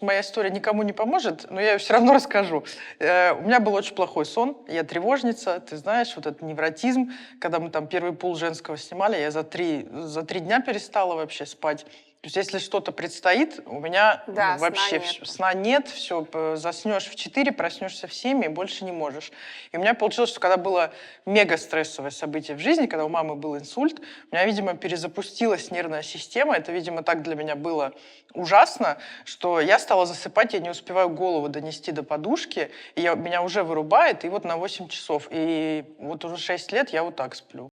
Моя история никому не поможет, но я ее все равно расскажу. У меня был очень плохой сон, я тревожница, ты знаешь, вот этот невротизм. Когда мы там первый пул женского снимали, я за три дня перестала вообще спать. То есть если что-то предстоит, у меня Да, сна вообще нет. сна нет, все, заснешь в 4, проснешься в 7 и больше не можешь. И у меня получилось, что когда было мега стрессовое событие в жизни, когда у мамы был инсульт, у меня, видимо, перезапустилась нервная система. Это, видимо, так для меня было ужасно, что я стала засыпать, я не успеваю голову донести до подушки, и меня уже вырубает, и вот на 8 часов. И вот уже 6 лет я вот так сплю.